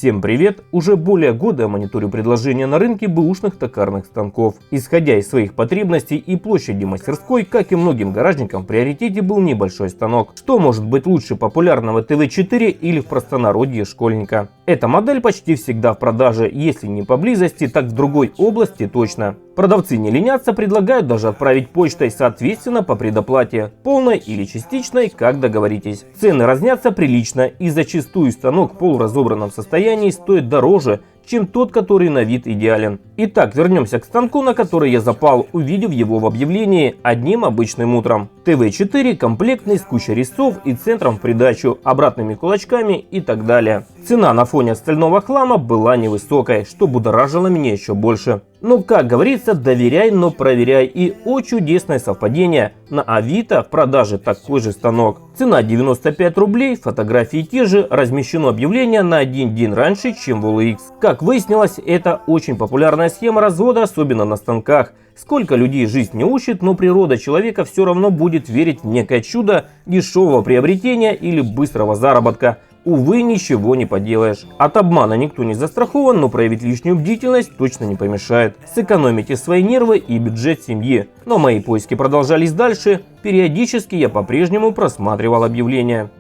Всем привет! Уже более года я мониторю предложения на рынке бэушных токарных станков. Исходя из своих потребностей и площади мастерской, как и многим гаражникам, в приоритете был небольшой станок. Что может быть лучше популярного ТВ-4 или в простонародье школьника? Эта модель почти всегда в продаже, если не поблизости, так в другой области точно. Продавцы не ленятся, предлагают даже отправить почтой, соответственно, по предоплате, полной или частичной, как договоритесь. Цены разнятся прилично, и зачастую станок в полуразобранном состоянии стоит дороже, чем тот, который на вид идеален. Итак, вернемся к станку, на который я запал, увидев его в объявлении одним обычным утром. ТВ-4 комплектный с кучей резцов и центром в придачу, обратными кулачками и так далее. Цена на фоне остального хлама была невысокой, что будоражило меня еще больше. Но, как говорится, доверяй, но проверяй. И о чудесное совпадение, на Авито в продаже такой же станок. Цена 95 рублей, фотографии те же, размещено объявление на один день раньше, чем в OLX. Как выяснилось, это очень популярная схема развода, особенно на станках. Сколько людей жизнь не учит, но природа человека все равно будет верить в некое чудо дешевого приобретения или быстрого заработка. Увы, ничего не поделаешь. От обмана никто не застрахован, но проявить лишнюю бдительность точно не помешает. Сэкономите свои нервы и бюджет семьи. Но мои поиски продолжались дальше. Периодически я по-прежнему просматривал объявления.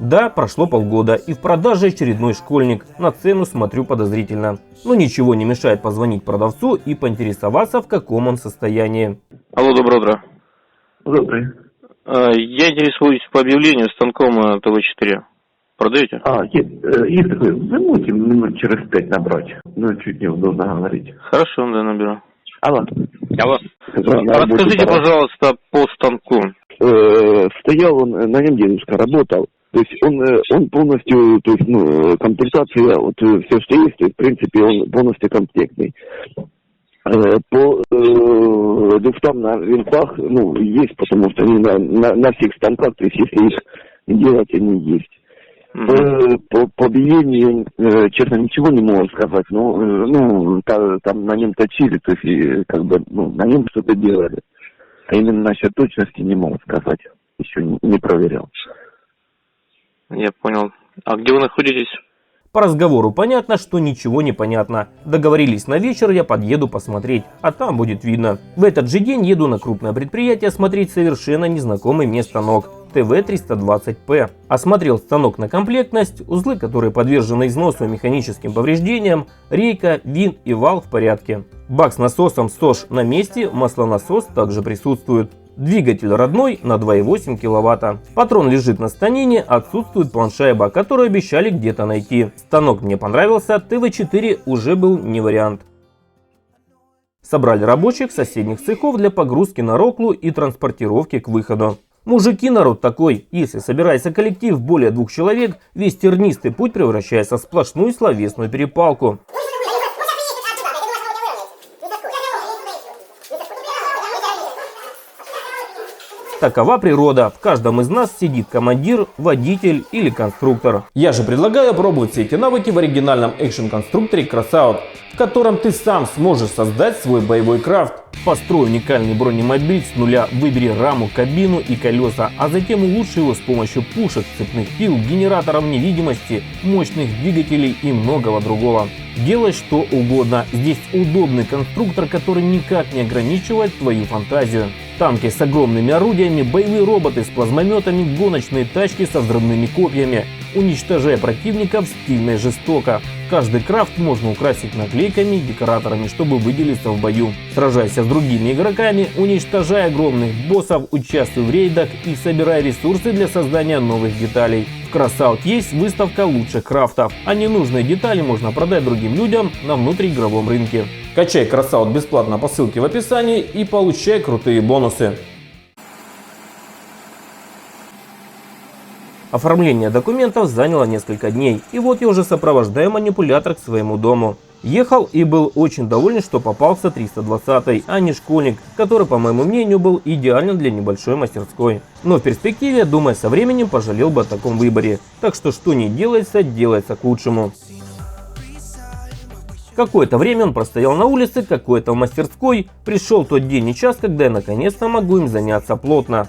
Да, прошло полгода, и в продаже очередной школьник. На цену смотрю подозрительно. Но ничего не мешает позвонить продавцу и поинтересоваться, в каком он состоянии. Алло, доброе утро. Добрый. Я интересуюсь по объявлению станком ТВ-4. Продаете? Есть такой. Вы можете минут через 5 набрать? Ну, чуть неудобно говорить. Хорошо, да, наберу. Алло. Расскажите, пожалуйста, по станку. Стоял он, на нем дедушка работал. То есть он полностью, то есть, комплектация, вот все, что есть, то есть, в принципе, он полностью комплектный. По люфтам на винтах, есть, потому что они на всех станках, то есть, если их делать, они есть. По объявлению, честно, ничего не могу сказать, но, там на нем точили, то есть, на нем что-то делали. А именно насчет точности не могу сказать, еще не проверял. Я понял. А где вы находитесь? По разговору понятно, что ничего не понятно. Договорились на вечер, я подъеду посмотреть, а там будет видно. В этот же день еду на крупное предприятие смотреть совершенно незнакомый мне станок. ТВ-320П. Осмотрел станок на комплектность, узлы, которые подвержены износу и механическим повреждениям, рейка, винт и вал в порядке. Бак с насосом СОЖ на месте, маслонасос также присутствует. Двигатель родной на 2,8 кВт. Патрон лежит на станине, отсутствует планшайба, которую обещали где-то найти. Станок мне понравился, ТВ-4 уже был не вариант. Собрали рабочих соседних цехов для погрузки на роклу и транспортировки к выходу. Мужики, народ такой, если собирается коллектив более 2 человек, весь тернистый путь превращается в сплошную словесную перепалку. Такова природа. В каждом из нас сидит командир, водитель или конструктор. Я же предлагаю пробовать все эти навыки в оригинальном экшн-конструкторе Crossout, в котором ты сам сможешь создать свой боевой крафт. Построй уникальный бронемобиль с нуля, выбери раму, кабину и колеса, а затем улучши его с помощью пушек, цепных пил, генераторов невидимости, мощных двигателей и многого другого. Делай что угодно. Здесь удобный конструктор, который никак не ограничивает твою фантазию. Танки с огромными орудиями, боевые роботы с плазмометами, гоночные тачки со взрывными копьями. Уничтожая противников стильно и жестоко. Каждый крафт можно украсить наклейками и декораторами, чтобы выделиться в бою. Сражайся с другими игроками, уничтожай огромных боссов, участвуй в рейдах и собирай ресурсы для создания новых деталей. В Crossout есть выставка лучших крафтов, а ненужные детали можно продать другим людям на внутриигровом рынке. Качай Crossout бесплатно по ссылке в описании и получай крутые бонусы. Оформление документов заняло несколько дней, и вот я уже сопровождаю манипулятор к своему дому. Ехал и был очень доволен, что попался 320-й, а не школьник, который, по моему мнению, был идеален для небольшой мастерской. Но в перспективе, думаю, со временем пожалел бы о таком выборе. Так что не делается, делается к лучшему. Какое-то время он простоял на улице, какое-то в мастерской. Пришел тот день и час, когда я наконец-то могу им заняться плотно.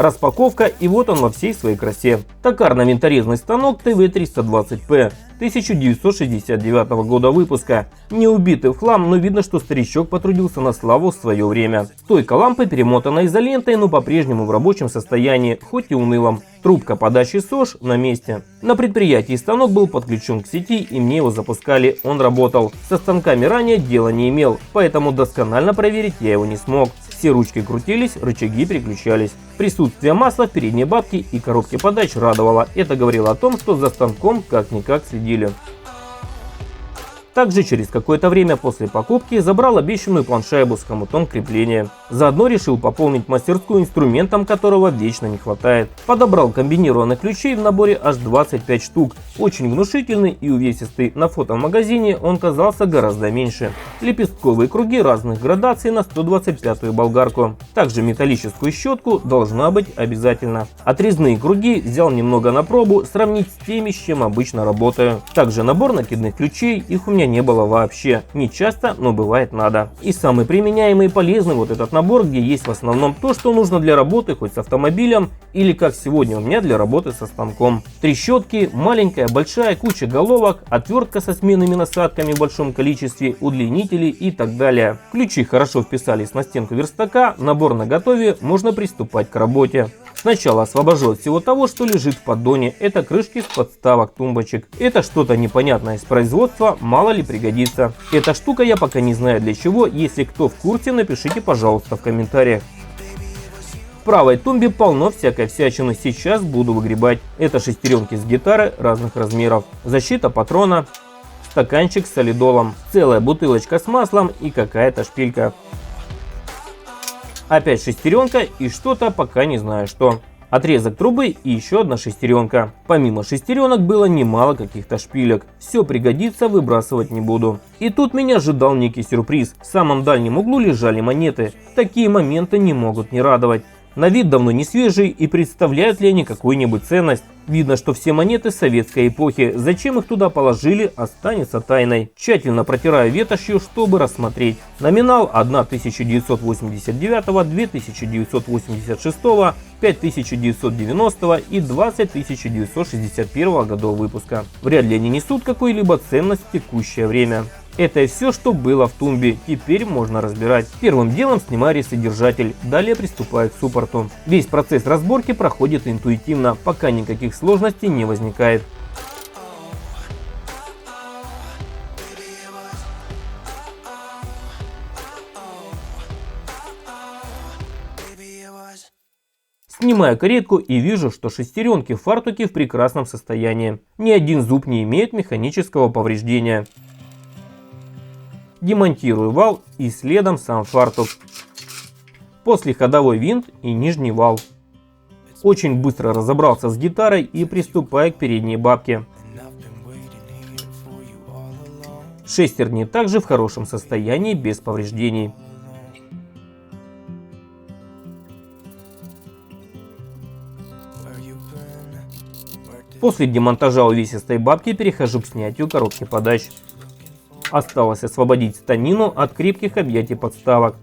Распаковка, и вот он во всей своей красе. Токарно-винторезный станок ТВ-320П 1969 года выпуска. Не убитый в хлам, но видно, что старичок потрудился на славу в свое время. Стойка лампы перемотана изолентой, но по-прежнему в рабочем состоянии, хоть и унылом. Трубка подачи СОЖ на месте. На предприятии станок был подключен к сети, и мне его запускали, он работал. Со станками ранее дела не имел, поэтому досконально проверить я его не смог. Все ручки крутились, рычаги переключались. Присутствие масла в передней бабке и коробке подач радовало. Это говорило о том, что за станком как-никак следили. Также через какое-то время после покупки забрал обещанную планшайбу с хомутом крепления. Заодно решил пополнить мастерскую инструментом, которого вечно не хватает. Подобрал комбинированных ключей в наборе аж 25 штук. Очень внушительный и увесистый. На фото в магазине он казался гораздо меньше. Лепестковые круги разных градаций на 125-ю болгарку. Также металлическую щетку должна быть обязательно. Отрезные круги взял немного на пробу, сравнить с теми, с чем обычно работаю. Также набор накидных ключей, их у меня не было вообще. Не часто, но бывает надо. И самый применяемый и полезный вот этот набор, где есть в основном то, что нужно для работы хоть с автомобилем, или как сегодня у меня для работы со станком. Трещотки, маленькая, большая куча головок, отвертка со сменными насадками в большом количестве, удлинители и так далее. Ключи хорошо вписались на стенку верстака, набор наготове, можно приступать к работе. Сначала освобожу от всего того, что лежит в поддоне. Это крышки с подставок тумбочек. Это что-то непонятное из производства, мало ли пригодится. Эта штука я пока не знаю для чего. Если кто в курсе, напишите, пожалуйста, в комментариях. В правой тумбе полно всякой всячины, сейчас буду выгребать. Это шестеренки с гитары разных размеров. Защита патрона, стаканчик с солидолом, целая бутылочка с маслом и какая-то шпилька. Опять шестеренка и что-то, пока не знаю что. Отрезок трубы и еще одна шестеренка. Помимо шестеренок было немало каких-то шпилек. Все пригодится, выбрасывать не буду. И тут меня ожидал некий сюрприз. В самом дальнем углу лежали монеты. Такие моменты не могут не радовать. На вид давно не свежие, и представляют ли они какую-нибудь ценность? Видно, что все монеты советской эпохи. Зачем их туда положили, останется тайной. Тщательно протираю ветошью, чтобы рассмотреть. Номинал 1989, 2986, 5990 и 20961 годов выпуска. Вряд ли они несут какую-либо ценность в текущее время. Это и все, что было в тумбе. Теперь можно разбирать. Первым делом снимаю ресодержатель. Далее приступаю к суппорту. Весь процесс разборки проходит интуитивно, пока никаких сложностей не возникает. Снимаю каретку и вижу, что шестеренки в фартуке в прекрасном состоянии. Ни один зуб не имеет механического повреждения. Демонтирую вал и следом сам фартук. После ходовой винт и нижний вал. Очень быстро разобрался с гитарой и приступаю к передней бабке. Шестерни также в хорошем состоянии, без повреждений. После демонтажа увесистой бабки перехожу к снятию коробки подач. Осталось освободить станину от крепких объятий подставок.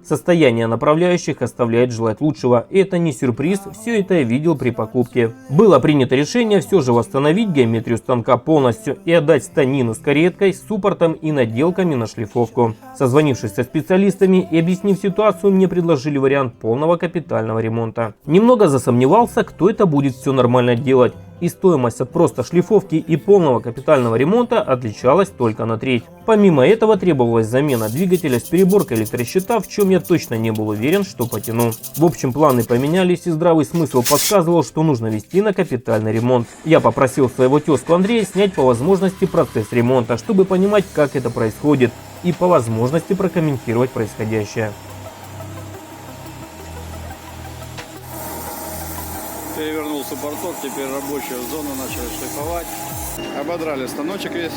Состояние направляющих оставляет желать лучшего. Это не сюрприз, все это я видел при покупке. Было принято решение все же восстановить геометрию станка полностью и отдать станину с кареткой, с суппортом и наделками на шлифовку. Созвонившись со специалистами и объяснив ситуацию, мне предложили вариант полного капитального ремонта. Немного засомневался, кто это будет все нормально делать. И стоимость от просто шлифовки и полного капитального ремонта отличалась только на треть. Помимо этого требовалась замена двигателя с переборкой электрощита, в чем я точно не был уверен, что потяну. В общем, планы поменялись, и здравый смысл подсказывал, что нужно вести на капитальный ремонт. Я попросил своего тезку Андрея снять по возможности процесс ремонта, чтобы понимать, как это происходит, и по возможности прокомментировать происходящее. Перевернул суппорток, теперь рабочую зону начали шлифовать. Ободрали станочек весь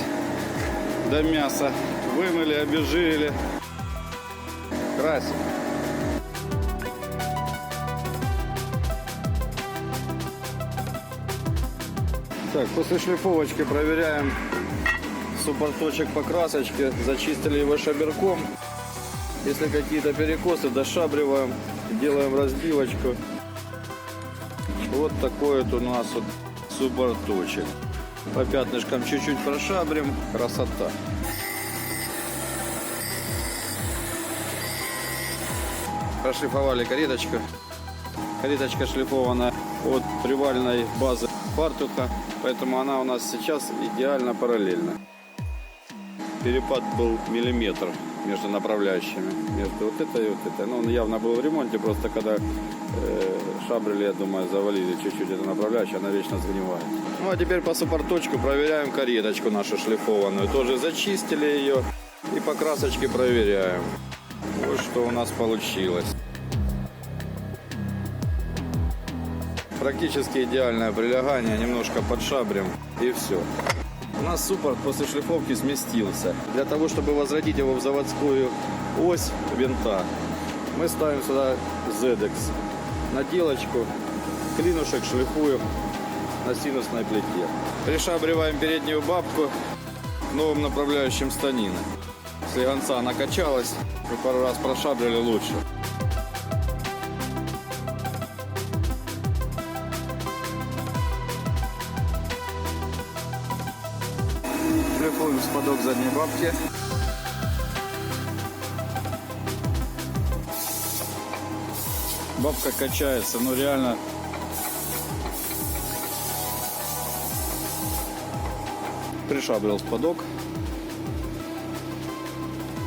до мяса, вымыли, обезжирили, красим. Так, после шлифовочки проверяем суппорточек по красочке, зачистили его шаберком. Если какие-то перекосы, дошабриваем, делаем разбивочку. Вот такой вот у нас вот суппорточек. По пятнышкам чуть-чуть прошабрим. Красота. Прошлифовали кареточку. Кареточка шлифована от привальной базы фартука, поэтому она у нас сейчас идеально параллельна. Перепад был миллиметр между направляющими, между вот этой и вот этой. Ну, он явно был в ремонте, просто когда шабрили, я думаю, завалили чуть-чуть эту направляющую, она вечно сгнивает. Ну, а теперь по суппорточку проверяем кареточку нашу шлифованную. Тоже зачистили ее и по красочке проверяем. Вот что у нас получилось. Практически идеальное прилегание, немножко подшабрим и все. У нас суппорт после шлифовки сместился. Для того, чтобы возродить его в заводскую ось винта, мы ставим сюда ZX наделочку, клинушек шлифуем на синусной плите. Пришабриваем переднюю бабку к новым направляющим станины. Слегонца накачалась, мы пару раз прошабрили лучше. Шлифуем спадок задней бабки. Бабка качается, но реально пришабрил спадок.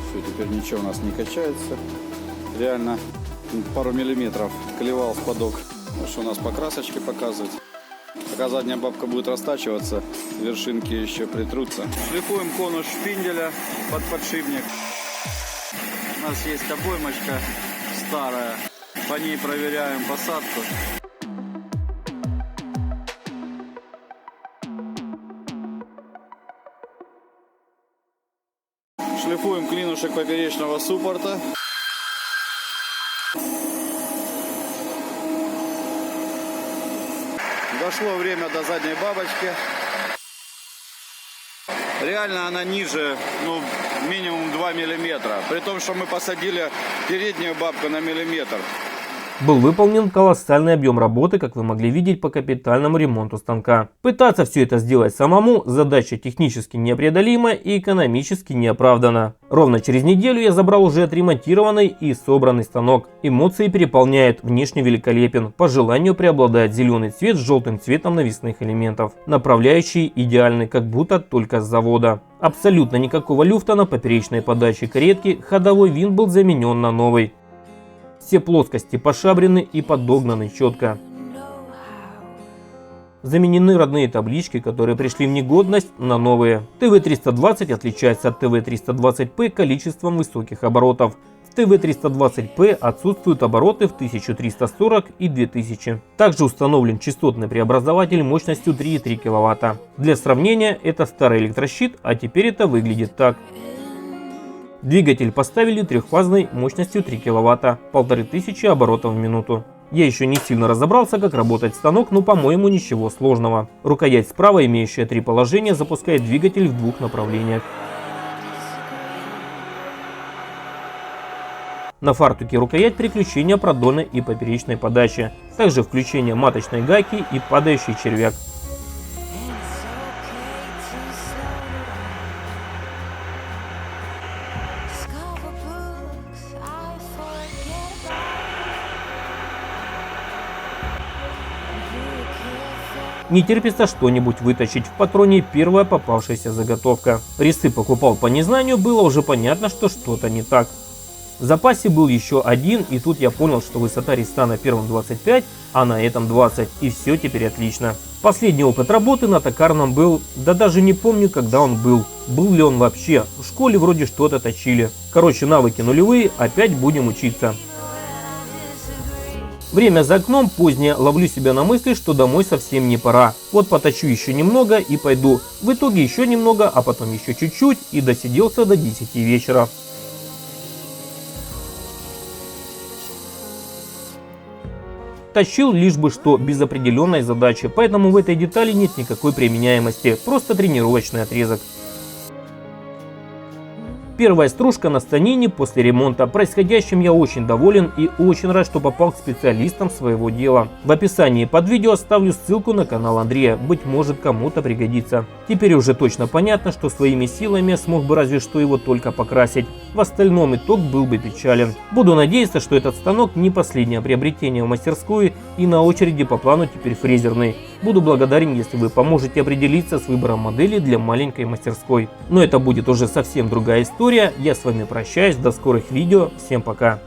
Все, теперь ничего у нас не качается. Реально пару миллиметров клевал спадок. Вот что у нас по красочке показывает. Пока задняя бабка будет растачиваться, вершинки еще притрутся. Шлифуем конус шпинделя под подшипник. У нас есть обоймочка старая. По ней проверяем посадку. Шлифуем клинушек поперечного суппорта. Дошло время до задней бабочки. Реально она ниже, ну, минимум 2 миллиметра. При том, что мы посадили переднюю бабку на миллиметр. Был выполнен колоссальный объем работы, как вы могли видеть, по капитальному ремонту станка. Пытаться все это сделать самому – задача технически непреодолима и экономически неоправдана. Ровно через неделю я забрал уже отремонтированный и собранный станок. Эмоции переполняют, внешне великолепен. По желанию преобладает зеленый цвет с желтым цветом навесных элементов. Направляющие идеальны, как будто только с завода. Абсолютно никакого люфта на поперечной подаче каретки, ходовой винт был заменен на новый. Все плоскости пошабрены и подогнаны четко. Заменены родные таблички, которые пришли в негодность, на новые. ТВ-320 отличается от ТВ-320П количеством высоких оборотов. В ТВ-320П отсутствуют обороты в 1340 и 2000. Также установлен частотный преобразователь мощностью 3,3 кВт. Для сравнения, это старый электрощит, а теперь это выглядит так. Двигатель поставили трехфазной мощностью 3 кВт, 1500 оборотов в минуту. Я еще не сильно разобрался, как работает станок, но по-моему ничего сложного. Рукоять справа, имеющая 3 положения, запускает двигатель в 2 направлениях. На фартуке рукоять переключения продольной и поперечной подачи. Также включение маточной гайки и падающий червяк. Не терпится что-нибудь вытащить, в патроне первая попавшаяся заготовка. Резцы покупал по незнанию, было уже понятно, что что-то не так. В запасе был еще один, и тут я понял, что высота резца на первом 25, а на этом 20, и все теперь отлично. Последний опыт работы на токарном был, да даже не помню, когда он был. Был ли он вообще, в школе вроде что-то точили. Короче, навыки нулевые, опять будем учиться. Время за окном позднее, ловлю себя на мысли, что домой совсем не пора. Вот поточу еще немного и пойду. В итоге еще немного, а потом еще чуть-чуть и досиделся до 10 вечера. Точил лишь бы что, без определенной задачи, поэтому в этой детали нет никакой применяемости, просто тренировочный отрезок. Первая стружка на станине после ремонта. Происходящим я очень доволен и очень рад, что попал к специалистам своего дела. В описании под видео оставлю ссылку на канал Андрея, быть может кому-то пригодится. Теперь уже точно понятно, что своими силами я смог бы разве что его только покрасить. В остальном итог был бы печален. Буду надеяться, что этот станок не последнее приобретение в мастерской и на очереди по плану теперь фрезерный. Буду благодарен, если вы поможете определиться с выбором модели для маленькой мастерской. Но это будет уже совсем другая история. Я с вами прощаюсь, до скорых видео, всем пока.